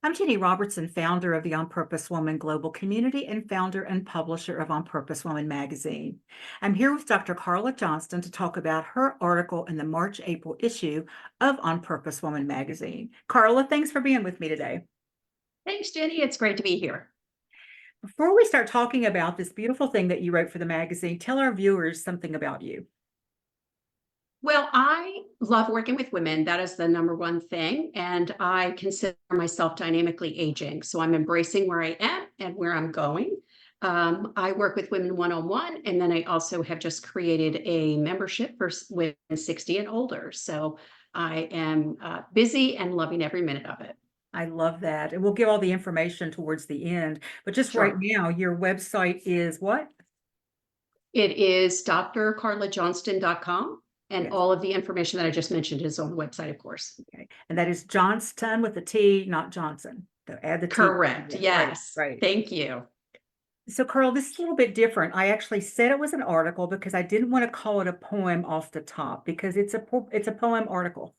I'm Ginny Robertson, founder of the On Purpose Woman Global Community and founder and publisher of On Purpose Woman magazine. I'm here with Dr. Carla Johnston to talk about her article in the March-April issue of On Purpose Woman magazine. Carla, thanks for being with me today. Thanks, Jenny. It's great to be here. Before we start talking about this beautiful thing that you wrote for the magazine, tell our viewers something about you. Well, I love working with women. That is the number one thing. And I consider myself dynamically aging. So I'm embracing where I am and where I'm going. I work with women one-on-one, and then I also have just created a membership for women 60 and older. So I am busy and loving every minute of it. I love that. And we'll give all the information towards the end. But just right Sure. now, your website is what? It is drcarlajohnston.com. And Yes. all of the information that I just mentioned is on the website, of course. Okay. And that is Johnston with a T, not Johnson. So add the T. Correct. Right, Yes. right. Thank you. So, Carl, this is a little bit different. I actually said it was an article because I didn't want to call it a poem off the top because it's a poem article.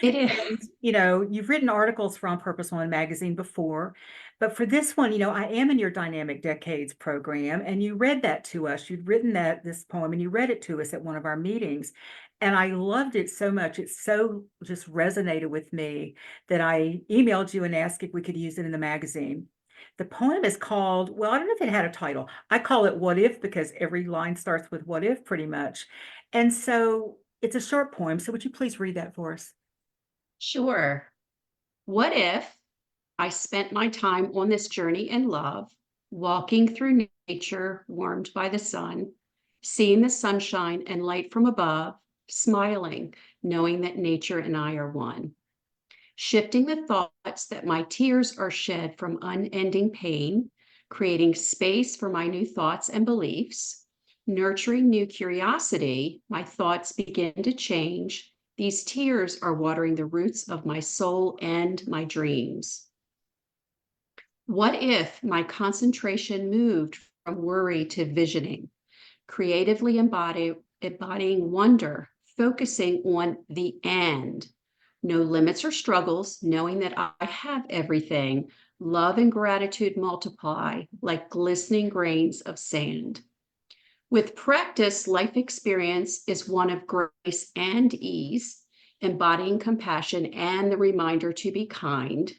It is. And, you know, you've written articles for On Purpose Woman magazine before, but for this one, you know, I am in your Dynamic Decades program, and you read that to us. You'd written this poem, and you read it to us at one of our meetings, and I loved it so much. It so just resonated with me that I emailed you and asked if we could use it in the magazine. The poem is called, well, I don't know if it had a title. I call it What If because every line starts with what if pretty much. And so it's a short poem. So would you please read that for us? Sure. What if I spent my time on this journey in love, walking through nature warmed by the sun, seeing the sunshine and light from above, smiling, knowing that nature and I are one, shifting the thoughts that my tears are shed from unending pain, creating space for my new thoughts and beliefs, nurturing new curiosity, my thoughts begin to change. These tears are watering the roots of my soul and my dreams. What if my concentration moved from worry to visioning, creatively embodying wonder, focusing on the end, no limits or struggles, knowing that I have everything, love and gratitude multiply like glistening grains of sand. With practice, life experience is one of grace and ease, embodying compassion and the reminder to be kind,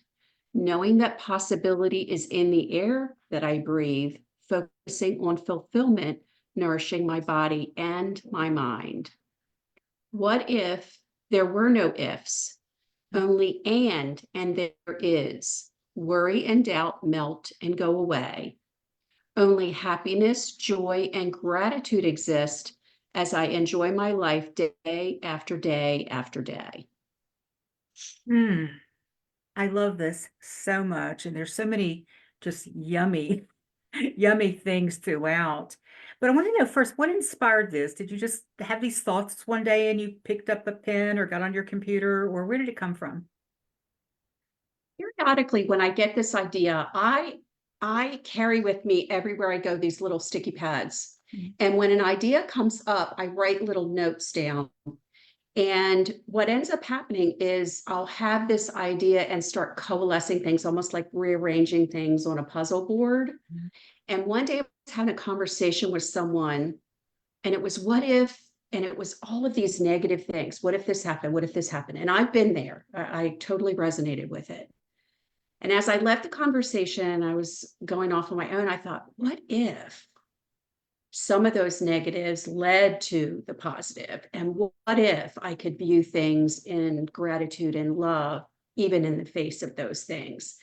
knowing that possibility is in the air that I breathe, focusing on fulfillment, nourishing my body and my mind. What if there were no ifs, only and there is? Worry and doubt melt and go away. Only happiness, joy, and gratitude exist as I enjoy my life day after day after day. Hmm. I love this so much. And there's so many just yummy, yummy things throughout. But I want to know first, what inspired this? Did you just have these thoughts one day and you picked up a pen or got on your computer, or where did it come from? Periodically, when I get this idea, I carry with me everywhere I go these little sticky pads. Mm. And when an idea comes up, I write little notes down. And what ends up happening is I'll have this idea and start coalescing things, almost like rearranging things on a puzzle board. Mhm. And one day I was having a conversation with someone, and it was, what if, and it was all of these negative things. What if this happened? What if this happened? And I've been there. I totally resonated with it. And as I left the conversation, I was going off on my own. I thought, what if some of those negatives led to the positive? And what if I could view things in gratitude and love, even in the face of those things?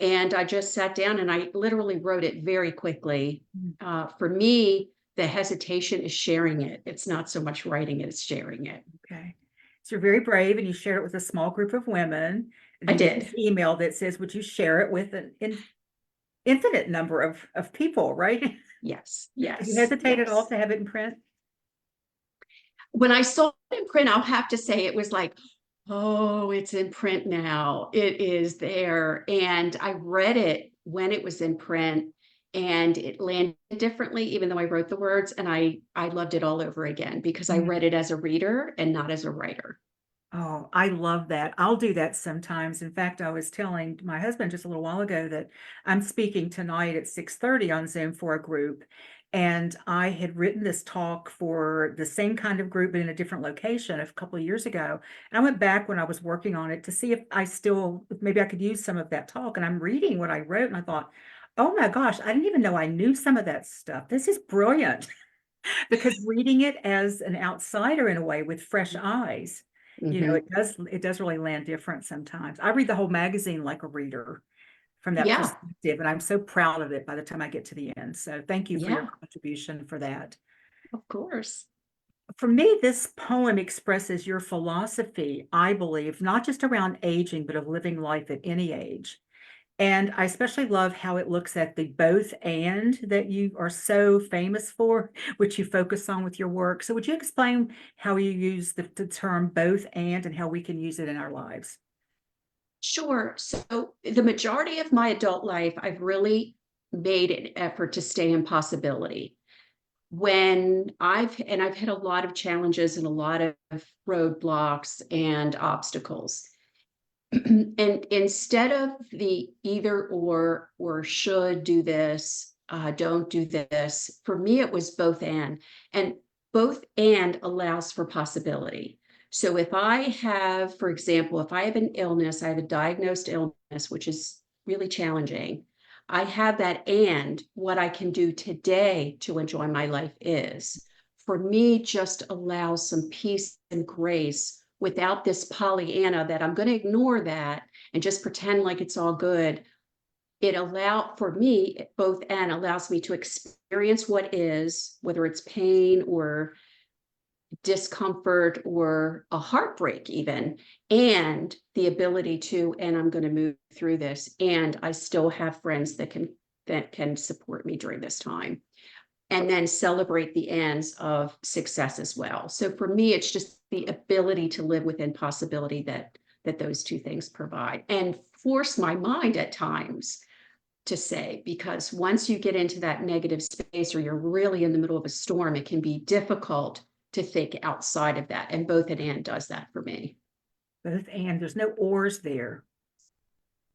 And I just sat down and I literally wrote it very quickly. For me, the hesitation is sharing it. It's not so much writing it, it's sharing it. Okay. So you're very brave and you shared it with a small group of women. And I you get this did. email that says, would you share it with an infinite number of people, right? Yes, Did you yes, hesitate at all yes. to have it in print? When I saw it in print, I'll have to say it was like, oh, it's in print now. It is there. And I read it when it was in print and it landed differently, even though I wrote the words, and I loved it all over again because I read it as a reader and not as a writer. Oh, I love that. I'll do that sometimes. In fact, I was telling my husband just a little while ago that I'm speaking tonight at 6:30 on Zoom for a group. And I had written this talk for the same kind of group, but in a different location a couple of years ago. And I went back when I was working on it to see if I still, if maybe I could use some of that talk. And I'm reading what I wrote and I thought, oh my gosh, I didn't even know I knew some of that stuff. This is brilliant. Because reading it as an outsider in a way with fresh eyes, Mhm. it does really land different sometimes. I read the whole magazine like a reader from that Yeah, perspective, and I'm so proud of it by the time I get to the end. So thank you for your yeah, contribution for that. of course. For me, this poem expresses your philosophy, I believe, not just around aging, but of living life at any age. And I especially love how it looks at the both and that you are so famous for, which you focus on with your work. So would you explain how you use the term both and how we can use it in our lives? Sure. So the majority of my adult life, I've really made an effort to stay in possibility. I've had a lot of challenges and a lot of roadblocks and obstacles. And instead of the either or should do this, don't do this, for me it was both and both and allows for possibility. So if I have, for example, if I have an illness, I have a diagnosed illness, which is really challenging. I have that, and what I can do today to enjoy my life is, for me, just allows some peace and grace without this Pollyanna that I'm going to ignore that and just pretend like it's all good. It allow for me, both and allows me to experience what is, whether it's pain or discomfort or a heartbreak even, and the ability to, and I'm going to move through this, and I still have friends that can support me during this time, and then celebrate the ends of success as well. So for me, it's just the ability to live within possibility that those two things provide, and force my mind at times to say, because once you get into that negative space or you're really in the middle of a storm, it can be difficult to think outside of that. And both and does that for me. Both and there's no ors there,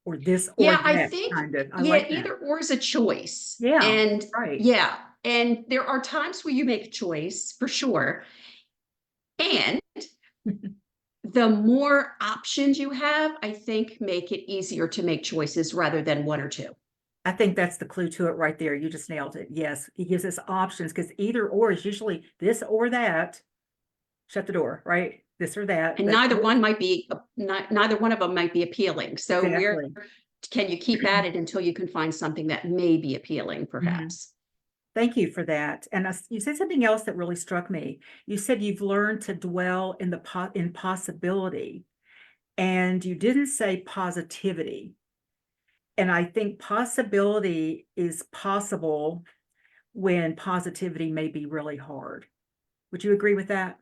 or this or Yeah, I that think, kind of. I yeah, like that. either or is a choice. Yeah, And right. yeah, and there are times where you make a choice for sure. And the more options you have, I think make it easier to make choices rather than one or two. I think that's the clue to it right there. You just nailed it. Yes, he gives us options because either or is usually this or that. Shut the door, right? This or that. And But neither one of them might be appealing. So where exactly. can you keep at it until you can find something that may be appealing, Mhm. perhaps? Thank you for that. And you said something else that really struck me. You said you've learned to dwell in in possibility, and you didn't say positivity. And I think possibility is possible when positivity may be really hard. Would you agree with that?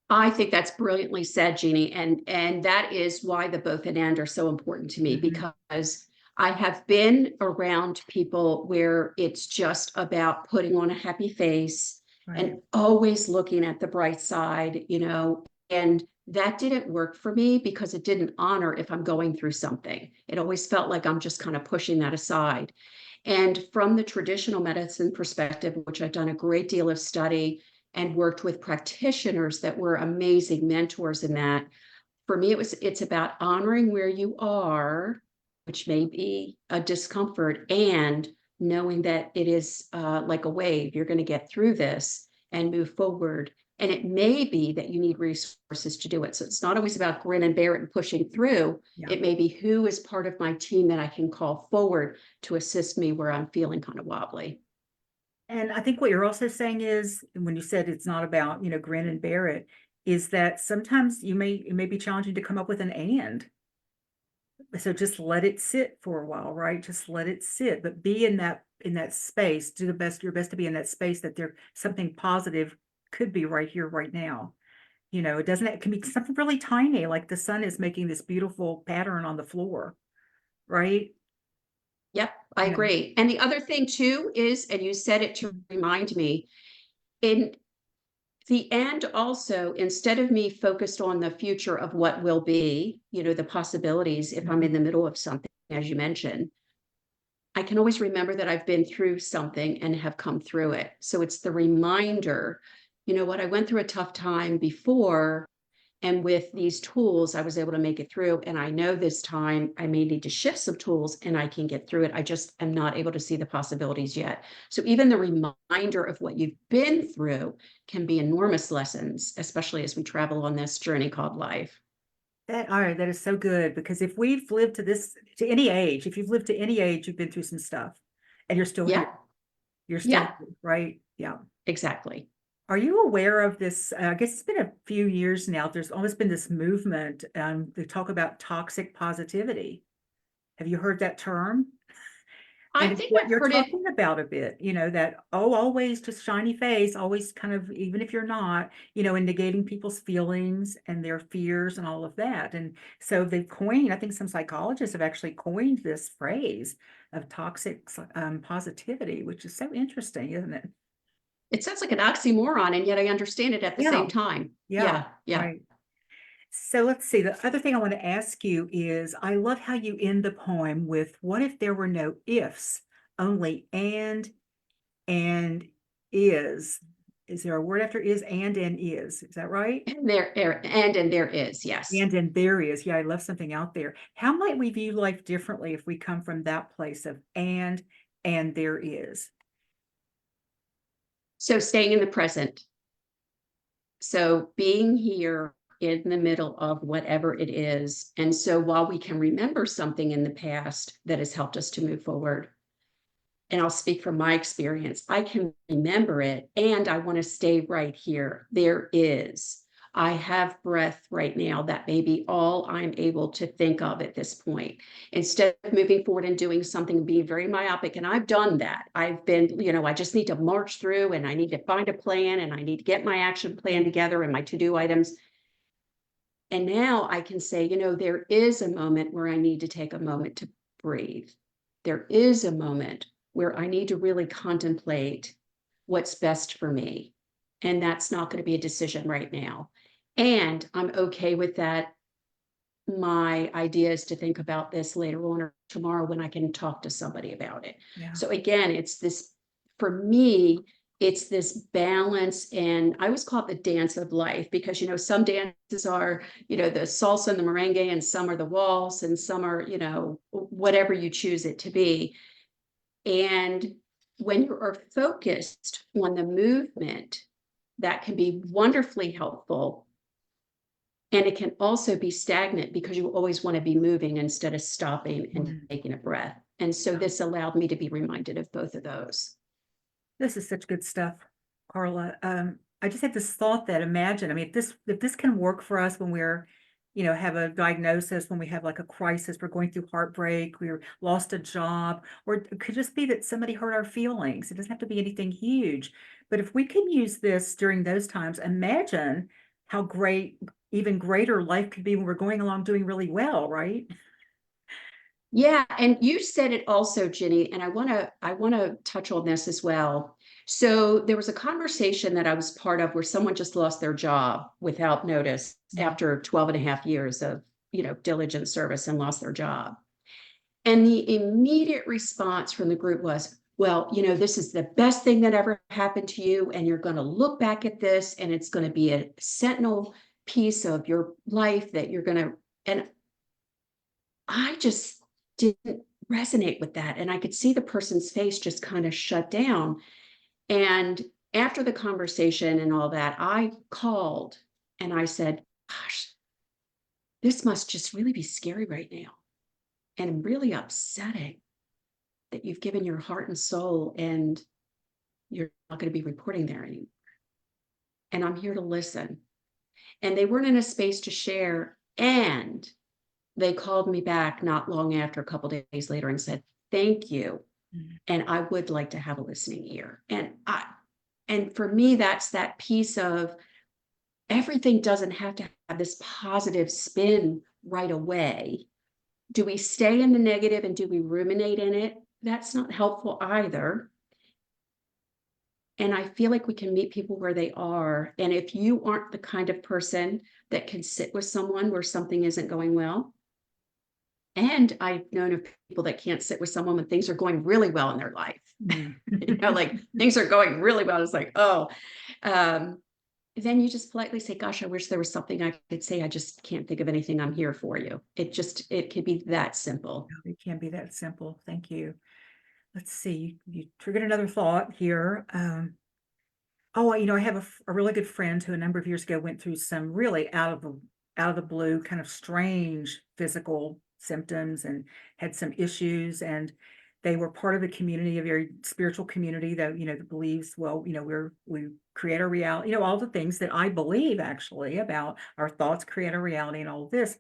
I think that's brilliantly said, Jeannie, and that is why the both and are so important to me, Mhm. because I have been around people where it's just about putting on a happy face Right. and always looking at the bright side, and that didn't work for me because it didn't honor if I'm going through something. It always felt like I'm just kind of pushing that aside. And from the traditional medicine perspective, which I've done a great deal of study and worked with practitioners that were amazing mentors in that, for me it's about honoring where you are, which may be a discomfort, and knowing that it is like a wave. You're going to get through this and move forward, and it may be that you need resources to do it. So it's not always about grin and bear it and pushing through. Yeah. It may be who is part of my team that I can call forward to assist me where I'm feeling kind of wobbly. And I think what you're also saying is, when you said it's not about, grin and bear it, is that sometimes it may be challenging to come up with an and. So just let it sit for a while, right? Just let it sit, but be in that space. Do your best to be in that space that there something positive could be right here, right now. It can be something really tiny, like the sun is making this beautiful pattern on the floor, right? Yep, I You know, agree. And the other thing too is, and you said it to remind me, in The and also, instead of me focused on the future of what will be, the possibilities, if I'm in the middle of something, as you mentioned, I can always remember that I've been through something and have come through it. So it's the reminder, what, I went through a tough time before, and with these tools, I was able to make it through. And I know this time I may need to shift some tools and I can get through it. I just am not able to see the possibilities yet. So even the reminder of what you've been through can be enormous lessons, especially as we travel on this journey called life. All right, that is so good, because if we've lived to any age, if you've lived to any age, you've been through some stuff and you're still here. Yeah, You're still yeah, here, right? Yeah. exactly. Are you aware of this? I guess it's been a few years now. There's always been this movement, they talk about toxic positivity. Have you heard that term? I And it's think what I've you're heard it. talking about a bit, that, oh, always just shiny face, always kind of, even if you're not, and negating people's feelings and their fears and all of that. And so they've coined, I think some psychologists have actually coined this phrase of toxic positivity, which is so interesting, isn't it? It sounds like an oxymoron, and yet I understand it at the Yeah, same time. yeah, Yeah, yeah. right. So let's see. The other thing I want to ask you is, I love how you end the poem with, what if there were no ifs, only and is. Is there a word after is, and is? Is that right? And there is, yes. And there is. Yeah, I left something out there. How might we view life differently if we come from that place of and there is? So staying in the present. So being here in the middle of whatever it is. And so while we can remember something in the past that has helped us to move forward, and I'll speak from my experience, I can remember it and I want to stay right here. There is. I have breath right now. That may be all I'm able to think of at this point. Instead of moving forward and doing something, being very myopic, and I've done that. I've been, I just need to march through and I need to find a plan and I need to get my action plan together and my to-do items. And now I can say, there is a moment where I need to take a moment to breathe. There is a moment where I need to really contemplate what's best for me. And that's not going to be a decision right now. And I'm okay with that. My idea is to think about this later on or tomorrow when I can talk to somebody about it. Yeah. So again, it's this, for me, it's this balance. And I always call it the dance of life because, some dances are, the salsa and the merengue, and some are the waltz, and some are, whatever you choose it to be. And when you are focused on the movement, that can be wonderfully helpful. And it can also be stagnant because you always want to be moving instead of stopping and Mhm. taking a breath. And so this allowed me to be reminded of both of those. This is such good stuff, Carla. I just had this thought that, imagine, I mean, if this can work for us when we're, have a diagnosis, when we have like a crisis, we're going through heartbreak, we're lost a job, or it could just be that somebody hurt our feelings. It doesn't have to be anything huge. But if we can use this during those times, imagine how even greater life could be when we're going along doing really well, right? Yeah, and you said it also, Ginny, and I want to touch on this as well. So there was a conversation that I was part of where someone just lost their job without notice Mm. after 12 and a half years of, diligent service, and lost their job. And the immediate response from the group was, well, this is the best thing that ever happened to you. And you're going to look back at this and it's going to be a sentinel piece of your life that you're going to. And I just didn't resonate with that. And I could see the person's face just kind of shut down. And after the conversation and all that, I called and I said, gosh, this must just really be scary right now and really upsetting that you've given your heart and soul and you're not going to be reporting there anymore. And I'm here to listen. And they weren't in a space to share. And they called me back not long after, a couple of days later, and said, thank you. Mm. And I would like to have a listening ear. And for me, that's that piece of everything doesn't have to have this positive spin right away. Do we stay in the negative and do we ruminate in it? That's not helpful either. And I feel like we can meet people where they are. And if you aren't the kind of person that can sit with someone where something isn't going well, and I've known of people that can't sit with someone when things are going really well in their life. Mm. Like things are going really well. It's like, oh, um, then you just politely say, gosh, I wish there was something I could say. I just can't think of anything. I'm here for you. It could be that simple. It can be that simple. Thank you. Let's see. You triggered another thought here. Oh, I have a really good friend who a number of years ago went through some really out of the blue, kind of strange physical symptoms and had some issues. And they were part of a community, a very spiritual community that believes, well, we create our reality, all the things that I believe actually about our thoughts create our reality and all of this.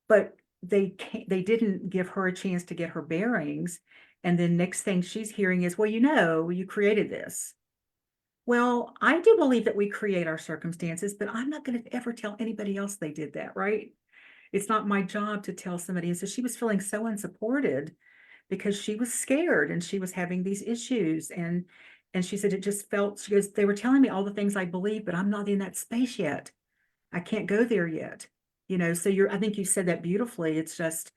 But they didn't give her a chance to get her bearings. And then next thing she's hearing is, well, you created this. Well, I do believe that we create our circumstances, but I'm not going to ever tell anybody else they did that, right? It's not my job to tell somebody. And so she was feeling so unsupported because she was scared and she was having these issues. And she said it just felt, she goes, they were telling me all the things I believe, but I'm not in that space yet. I can't go there yet. So I think you said that beautifully. It's just,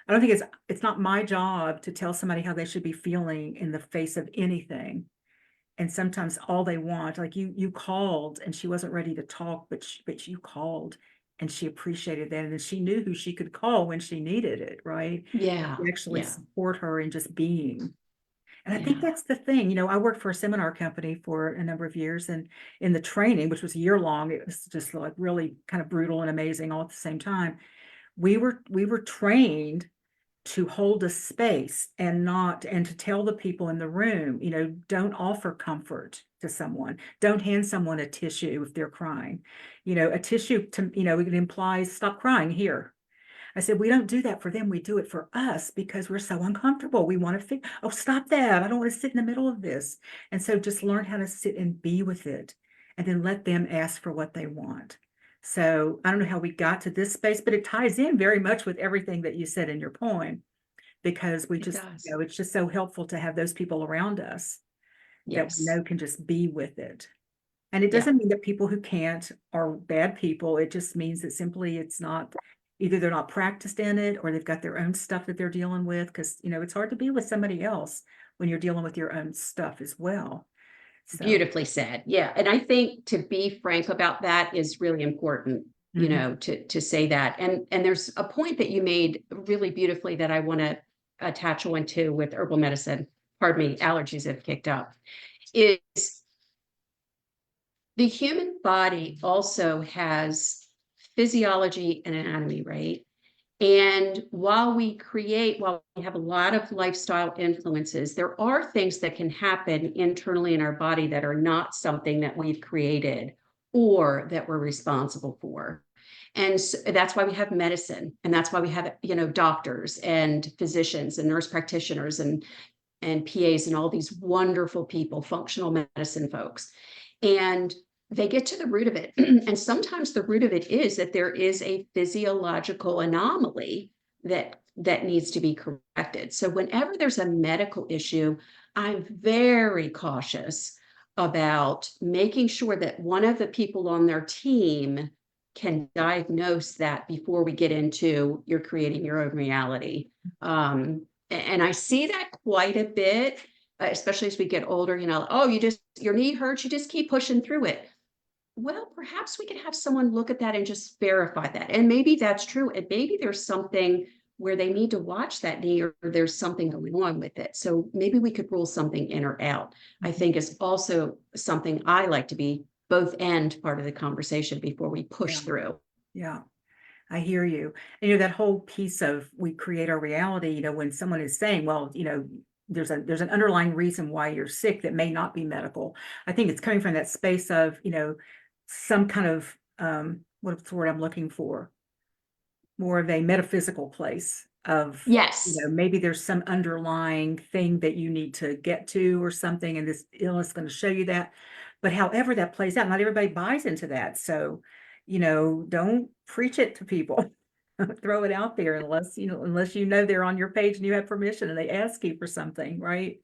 I don't think it's not my job to tell somebody how they should be feeling in the face of anything. And sometimes all they want, like you called and she wasn't ready to talk, but you called and she appreciated that. And she knew who she could call when she needed it, right? Yeah. To actually Yeah. support her in just being. And I think Yeah. that's the thing. I worked for a seminar company for a number of years, and in the training, which was a year long, it was just like really kind of brutal and amazing all at the same time. We were trained to hold a space and to tell the people in the room, don't offer comfort to someone. Don't hand someone a tissue if they're crying. A tissue it implies stop crying here. I said, we don't do that for them. We do it for us because we're so uncomfortable. We want to think, oh, stop that. I don't want to sit in the middle of this. And so just learn how to sit and be with it and then let them ask for what they want. So I don't know how we got to this space, but it ties in very much with everything that you said in your poem because we It just, does. it's just so helpful to have those people around us that we Yes. know can just be with it. And it Yeah. doesn't mean that people who can't are bad people. It just means that simply it's not, either they're not practiced in it or they've got their own stuff that they're dealing with. Because, it's hard to be with somebody else when you're dealing with your own stuff as well. So, Beautifully said. Yeah. And I think to be frank about that is really important, mhm. to say that. And there's a point that you made really beautifully that I want to attach on to with herbal medicine. Pardon me, allergies have kicked up. Is the human body also has physiology and anatomy, right? And while we have a lot of lifestyle influences, there are things that can happen internally in our body that are not something that we've created or that we're responsible for. And so that's why we have medicine. And that's why we have, doctors and physicians and nurse practitioners and PAs and all these wonderful people, functional medicine folks. And they get to the root of it. And sometimes the root of it is that there is a physiological anomaly that needs to be corrected. So whenever there's a medical issue, I'm very cautious about making sure that one of the people on their team can diagnose that before we get into you're creating your own reality. And I see that quite a bit, especially as we get older, oh, your knee hurts, you just keep pushing through it. Well, perhaps we could have someone look at that and just verify that. And maybe that's true. And maybe there's something where they need to watch that knee or there's something going on with it. So maybe we could rule something in or out. I think is also something I like to be both end part of the conversation before we push Yeah, through. yeah, I hear you. And, that whole piece of we create our reality, when someone is saying, well, there's an underlying reason why you're sick that may not be medical. I think it's coming from that space of, some kind of, what's the word I'm looking for? More of a metaphysical place of, Yes. maybe there's some underlying thing that you need to get to or something, and this illness is going to show you that. But however that plays out, not everybody buys into that. So, don't preach it to people. Throw it out there unless you know they're on your page and you have permission and they ask you for something, right?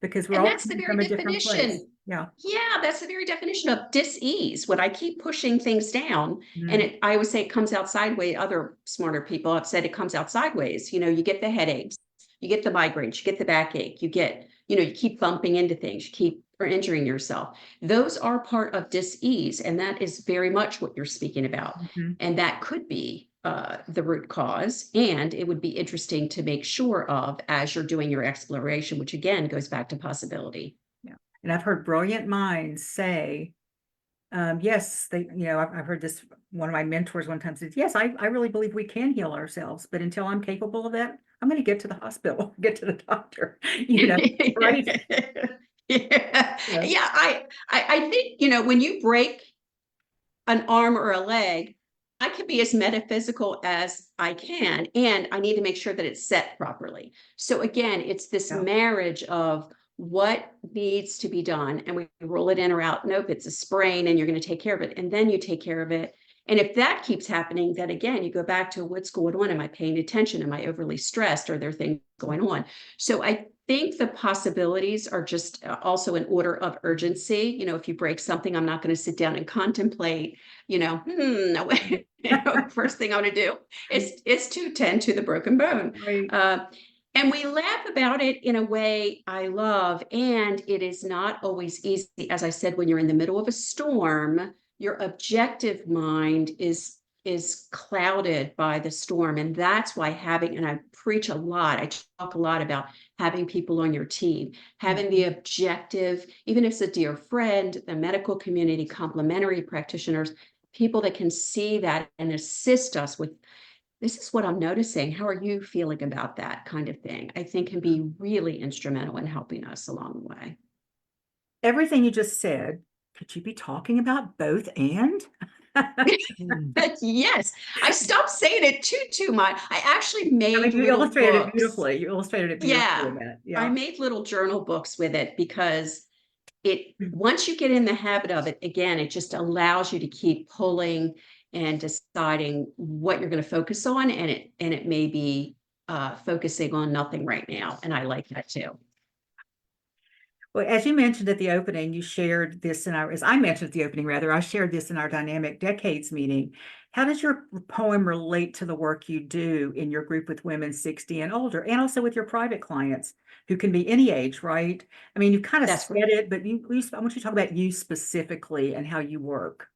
because we're And all that's the coming very from a different place. definition. Yeah. Yeah, that's the very definition of dis-ease. When I keep pushing things down, and Mm, I always say it comes out sideways. Other smarter people have said it comes out sideways. You get the headaches, you get the migraines, you get the backache, you keep bumping into things, you keep or injuring yourself. Those are part of dis-ease, and that is very much what you're speaking about. mhm. And that could be the root cause. And it would be interesting to make sure of as you're doing your exploration, which again goes back to possibility. Yeah. And I've heard brilliant minds say, yes, I've heard this, one of my mentors one time said, yes, I really believe we can heal ourselves, but until I'm capable of that, I'm going to get to the hospital, get to the doctor, right? Yeah, Yeah. yeah. I think when you break an arm or a leg, I can be as metaphysical as I can, and I need to make sure that it's set properly. So again, it's this Yeah. marriage of what needs to be done, and we roll it in or out. Nope, it's a sprain, and you're going to take care of it, and then you take care of it. And if that keeps happening, then again, you go back to what's going on. Am I paying attention? Am I overly stressed? Are there things going on? So I think the possibilities are just also an order of urgency. If you break something, I'm not going to sit down and contemplate, no, first thing I'm going to do is to tend to the broken bone. Right. And we laugh about it in a way I love, and it is not always easy. As I said, when you're in the middle of a storm, your objective mind is clouded by the storm, and that's why and I preach a lot, I talk a lot about having people on your team, having the objective, even if it's a dear friend, the medical community, complementary practitioners, people that can see that and assist us with, this is what I'm noticing. How are you feeling about that kind of thing? I think can be really instrumental in helping us along the way. Everything you just said, could you be talking about both and? Mm. Yes, I stopped saying it too much. I actually I mean, made you little illustrated it books. beautifully. You illustrated it beautifully in Yeah, that. I Yeah. made little journal books with it because once you get in the habit of it, again, it just allows you to keep pulling and deciding what you're going to focus on, and it may be focusing on nothing right now, and I like that too. Well, as you mentioned at the opening, you shared this as I mentioned at the opening, rather, I shared this in our Dynamic Decades meeting. How does your poem relate to the work you do in your group with women 60 and older, and also with your private clients who can be any age, right? I mean, you kind of That's said right. it, but I want you to talk about you specifically and how you work.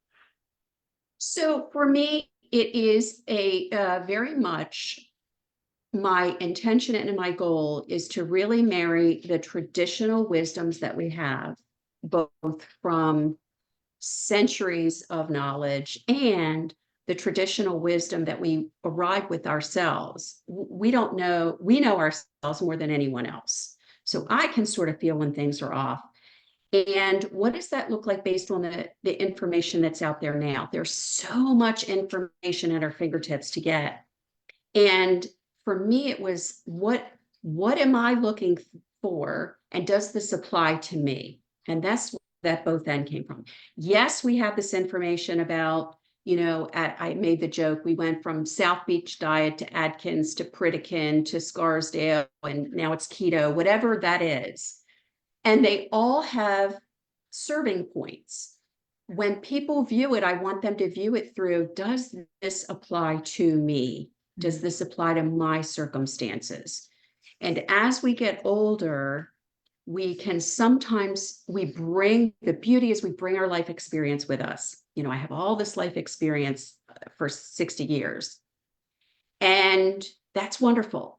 So for me, it is a very much my intention and my goal is to really marry the traditional wisdoms that we have, both from centuries of knowledge and the traditional wisdom that we arrive with ourselves. We don't know, we know ourselves more than anyone else. So I can sort of feel when things are off. And what does that look like based on the information that's out there now? There's so much information at our fingertips to get. And for me, it was what am I looking for? And does this apply to me? And that's that both end came from. Yes, we have this information about, I made the joke, we went from South Beach diet to Atkins to Pritikin to Scarsdale, and now it's keto, whatever that is. And they all have serving points. When people view it, I want them to view it through, does this apply to me? Does this apply to my circumstances? And as we get older, we can sometimes, the beauty is we bring our life experience with us. I have all this life experience for 60 years, and that's wonderful.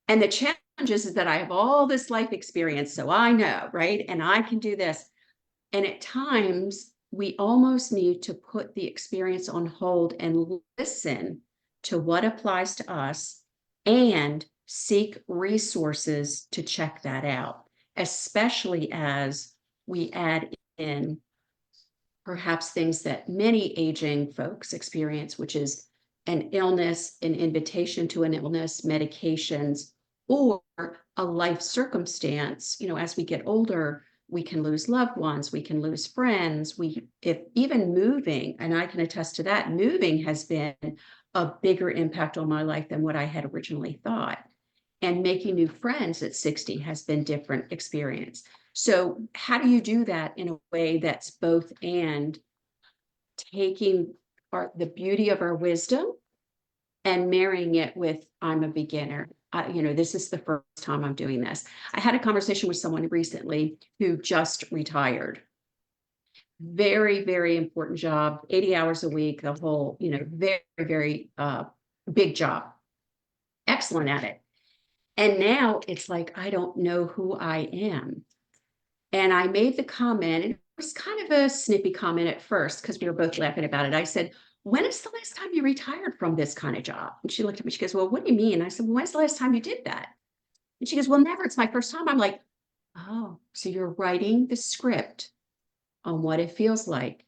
And the challenge is that I have all this life experience, so I know, right? And I can do this. And at times, we almost need to put the experience on hold and listen to what applies to us and seek resources to check that out, especially as we add in perhaps things that many aging folks experience, which is an illness, an invitation to an illness, medications, or a life circumstance. As we get older, we can lose loved ones, we can lose friends, if even moving, and I can attest to that, moving has been a bigger impact on my life than what I had originally thought. And making new friends at 60 has been different experience. So how do you do that in a way that's both and taking the beauty of our wisdom and marrying it with I'm a beginner. This is the first time I'm doing this. I had a conversation with someone recently who just retired. Very, very important job, 80 hours a week, the whole, very, very big job. Excellent at it. And now it's like, I don't know who I am. And I made the comment, and it was kind of a snippy comment at first because we were both laughing about it. I said, when is the last time you retired from this kind of job? And she looked at me, she goes, well, what do you mean? I said, well, when's the last time you did that? And she goes, well, never. It's my first time. I'm like, oh, so you're writing the script on what it feels like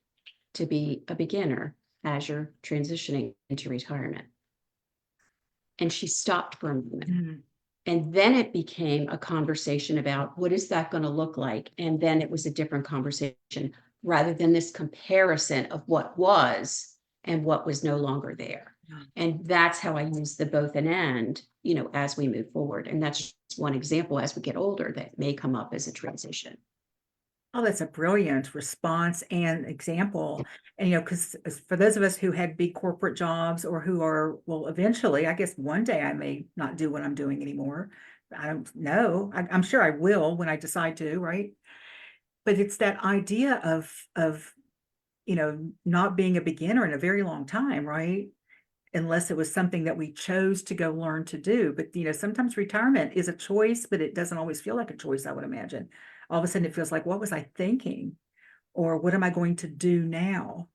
to be a beginner as you're transitioning into retirement. And she stopped for a moment. Mhm. And then it became a conversation about what is that going to look like? And then it was a different conversation rather than this comparison of what was and what was no longer there. Yeah. And that's how I use the both and, as we move forward. And that's just one example as we get older that may come up as a transition. Oh, that's a brilliant response and example. And, because for those of us who had big corporate jobs or who are, well, eventually, I guess one day I may not do what I'm doing anymore. I don't know. I'm sure I will when I decide to, right? But it's that idea of, not being a beginner in a very long time, right? Unless it was something that we chose to go learn to do. But, sometimes retirement is a choice, but it doesn't always feel like a choice, I would imagine. All of a sudden it feels like, what was I thinking? Or what am I going to do now?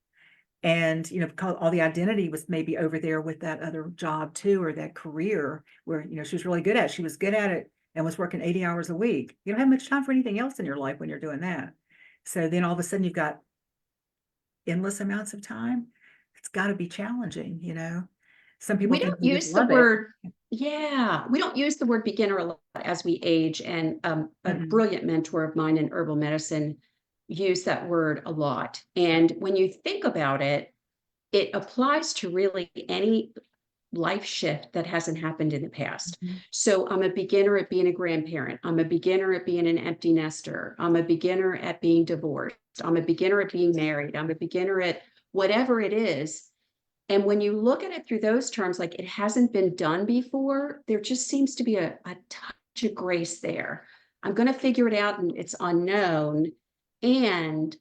And, because all the identity was maybe over there with that other job too, or that career where, she was really good at it. She was good at it and was working 80 hours a week. You don't have much time for anything else in your life when you're doing that. So then all of a sudden you've got endless amounts of time. It's got to be challenging. Some people We think don't they just use the love it. word, yeah, we don't use the word beginner a lot as we age. And a Mhm. brilliant mentor of mine in herbal medicine used that word a lot. And when you think about it, it applies to really any life shift that hasn't happened in the past. Mhm. So I'm a beginner at being a grandparent. I'm a beginner at being an empty nester. I'm a beginner at being divorced. I'm a beginner at being married. I'm a beginner at whatever it is. And when you look at it through those terms, like it hasn't been done before, there just seems to be a touch of grace there. I'm going to figure it out and it's unknown. And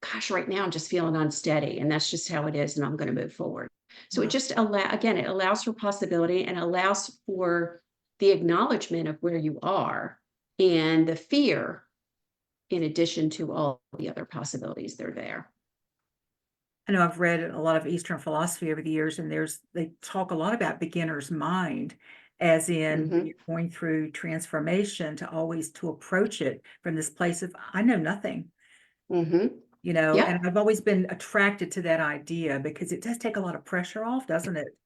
gosh, right now I'm just feeling unsteady and that's just how it is. And I'm going to move forward. So it Wow. just it allows for possibility and allows for the acknowledgement of where you are and the fear in addition to all the other possibilities that are there. I know I've read a lot of Eastern philosophy over the years, and they talk a lot about beginner's mind, as in Mm-hmm. you're going through transformation to always to approach it from this place of I know nothing, Mm-hmm. and Yep. I've always been attracted to that idea because it does take a lot of pressure off, doesn't it?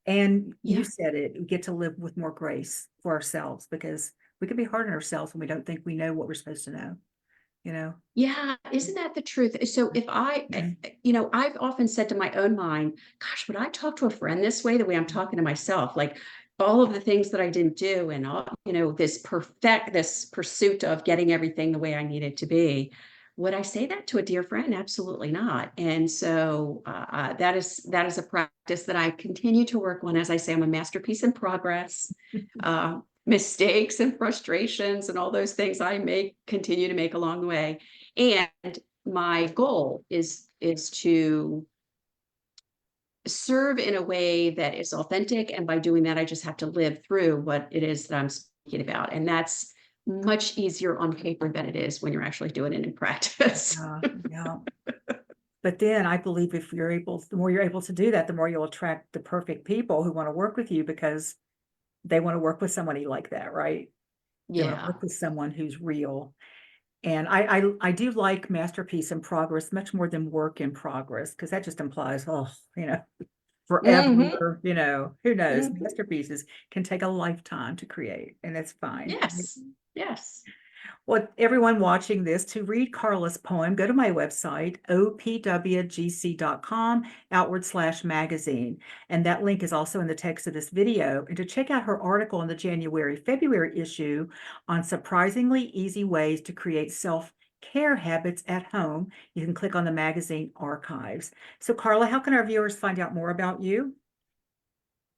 And you Yeah. said it, we get to live with more grace for ourselves because we can be hard on ourselves when we don't think we know what we're supposed to know, you know? Yeah, isn't that the truth? So if Mhm. I've often said to my own mind, gosh, would I talk to a friend this way, the way I'm talking to myself? Like all of the things that I didn't do and all, this pursuit of getting everything the way I needed to be. Would I say that to a dear friend? Absolutely not. And so that is a practice that I continue to work on. As I say, I'm a masterpiece in progress. Mistakes and frustrations and all those things I may continue to make along the way. And my goal is to serve in a way that is authentic. And by doing that, I just have to live through what it is that I'm speaking about. And that's much easier on paper than it is when you're actually doing it in practice. Yeah. But then I believe the more you're able to do that, the more you'll attract the perfect people who want to work with you because they want to work with somebody like that, right? They want to Yeah. work with someone who's real. And I do like masterpiece in progress much more than work in progress because that just implies, oh, Hmm. forever, who knows? Hmm. Masterpieces can take a lifetime to create, and that's fine. Yes. Yes. Well, everyone watching this, to read Carla's poem, go to my website, opwgc.com/magazine. And that link is also in the text of this video. And to check out her article in the January-February issue on surprisingly easy ways to create self-care habits at home, you can click on the magazine archives. So Carla, how can our viewers find out more about you?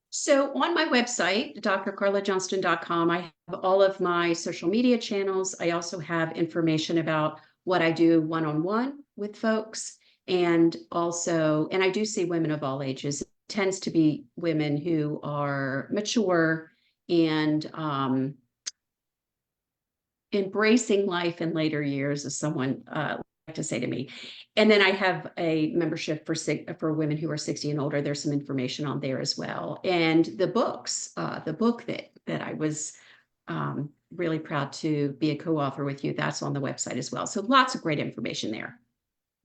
So on my website, drcarlajohnston.com, I have all of my social media channels. I also have information about what I do one-on-one with folks. And I do see women of all ages. It tends to be women who are mature and embracing life in later years, as someone like to say to me. And then I have a membership for women who are 60 and older. There's some information on there as well. And the books, the book that I was really proud to be a co-author with you, that's on the website as well. So lots of great information there.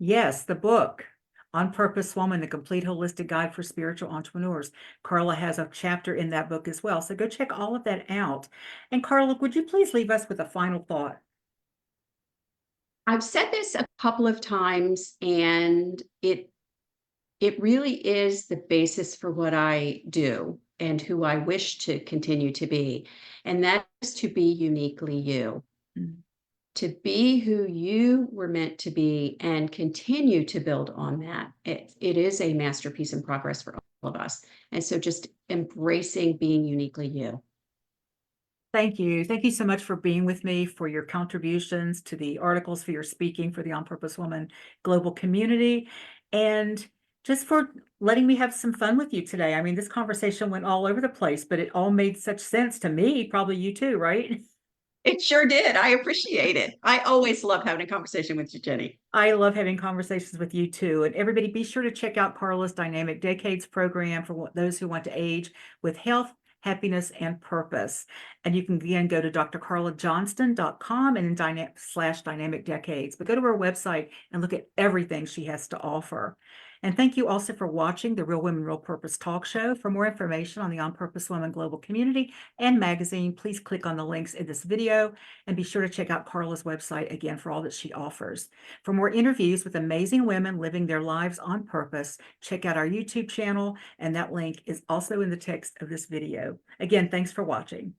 Yes, the book, On Purpose Woman, the Complete Holistic Guide for Spiritual Entrepreneurs. Carla has a chapter in that book as well. So go check all of that out. And Carla, would you please leave us with a final thought? I've said this a couple of times, and it really is the basis for what I do and who I wish to continue to be. And that is to be uniquely you, Mm. to be who you were meant to be and continue to build on that. It is a masterpiece in progress for all of us. And so just embracing being uniquely you. Thank you. Thank you so much for being with me, for your contributions to the articles, for your speaking for the On Purpose Woman global community, and just for letting me have some fun with you today. I mean, this conversation went all over the place, but it all made such sense to me, probably you too, right? It sure did. I appreciate it. I always love having a conversation with you, Jenny. I love having conversations with you too. And everybody, be sure to check out Carla's Dynamic Decades program for those who want to age with health, happiness, and purpose. And you can again go to drcarlajohnston.com and then /dynamic decades. But go to her website and look at everything she has to offer. And thank you also for watching the Real Women, Real Purpose talk show. For more information on the On Purpose Women Global Community and magazine, please click on the links in this video and be sure to check out Carla's website again for all that she offers. For more interviews with amazing women living their lives on purpose, check out our YouTube channel, and that link is also in the text of this video. Again, thanks for watching.